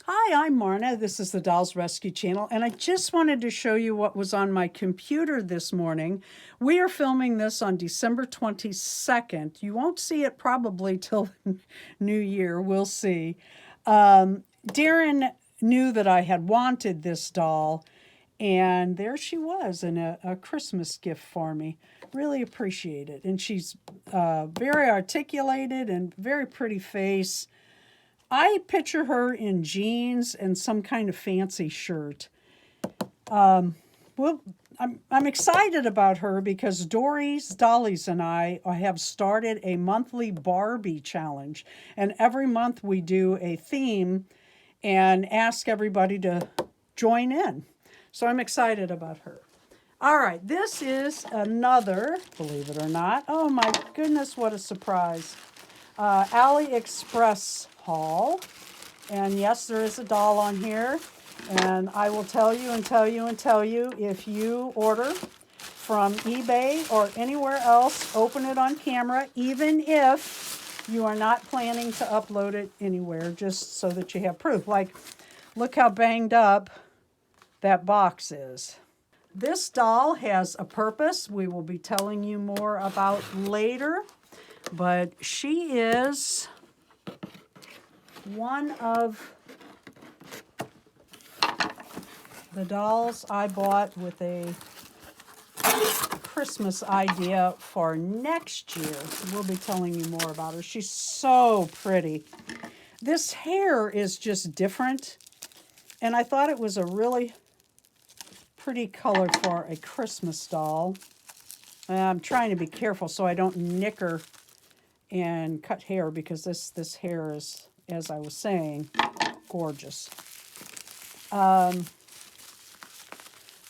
Hi, I'm Marna. This is the Dolls Rescue Channel, and I just wanted to show you what was on my computer this morning. We are filming this on December 22nd. You won't see it probably till New Year. We'll see. Deron knew that I had wanted this doll, and there she was in a Christmas gift for me. Really appreciate it. And she's very articulated and very pretty face. I picture her in jeans and some kind of fancy shirt. Well, I'm excited about her because Dory's Dollies and I have started a monthly Barbie challenge. And every month we do a theme and ask everybody to join in. So I'm excited about her. All right, this is another, believe it or not, oh my goodness, what a surprise. AliExpress Haul. And yes, there is a doll on here. And I will tell you and tell you and tell you, if you order from eBay or anywhere else, open it on camera, even if you are not planning to upload it anywhere, just so that you have proof. Like, look how banged up that box is. This doll has a purpose we will be telling you more about later, but she is one of the dolls I bought with a Christmas idea for next year. We'll be telling you more about her. She's so pretty. This hair is just different, and I thought it was a really pretty color for a Christmas doll. I'm trying to be careful so I don't nick her and cut hair, because this hair is, as I was saying, gorgeous.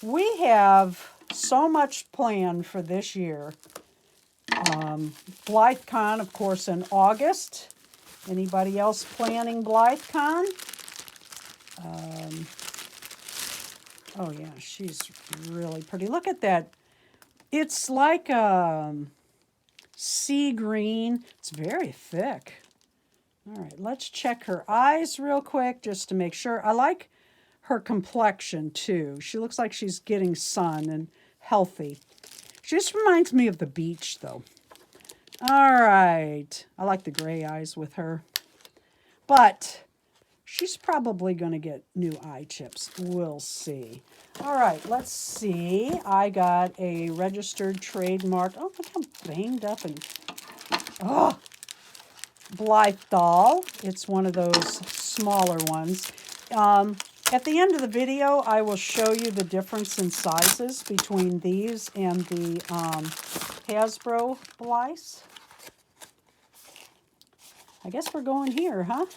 We have so much planned for this year. BlytheCon, of course, in August. Anybody else planning BlytheCon? Oh yeah, she's really pretty. Look at that. It's like sea green. It's very thick. All right, let's check her eyes real quick just to make sure. I like her complexion too. She looks like she's getting sun and healthy. She just reminds me of the beach though. All right, I like the gray eyes with her. But she's probably going to get new eye chips. We'll see. All right, let's see. I got a registered trademark. Oh, look how banged up and... Oh! Blythe doll. It's one of those smaller ones. At the end of the video, I will show you the difference in sizes between these and the Hasbro Blythe. I guess we're going here, huh?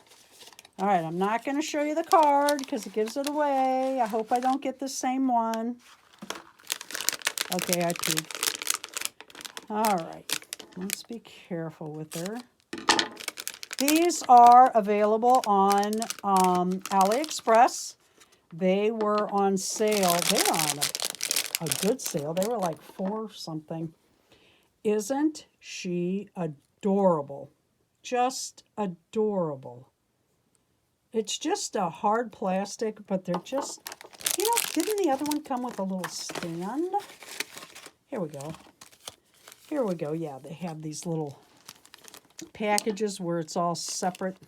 All right, I'm not going to show you the card because it gives it away. I hope I don't get the same one. Okay, I peed. All right, let's be careful with her. These are available on AliExpress. They were on sale. They were on a good sale. They were like $4 something. Isn't she adorable? Just adorable. It's just a hard plastic, but they're just, you know, didn't the other one come with a little stand? Here we go. Here we go. Yeah, they have these little packages where it's all separate.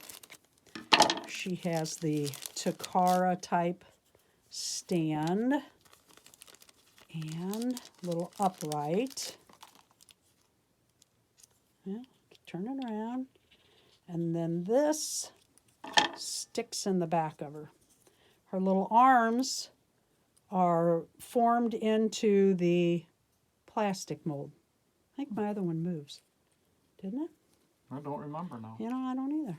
She has the Takara type stand and little upright. Yeah, turn it around. And then this sticks in the back of her. Her little arms are formed into the plastic mold. I think my other one moves. Didn't it? I don't remember now. You know, I don't either.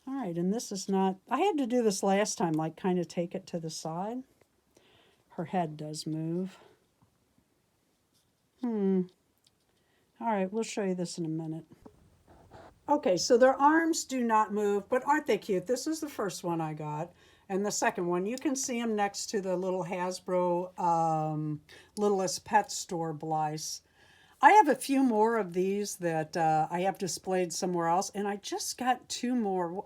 All right, and this is not... I had to do this last time, like kind of take it to the side. Her head does move. All right, we'll show you this in a minute. Okay, so their arms do not move, but aren't they cute? This is the first one I got. And the second one, you can see them next to the little Hasbro Littlest Pet Store Blythe. I have a few more of these that I have displayed somewhere else, and I just got 2 more.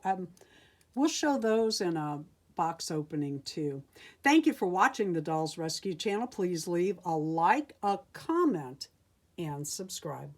We'll show those in a box opening too. Thank you for watching the Dolls Rescue channel. Please leave a like, a comment, and subscribe.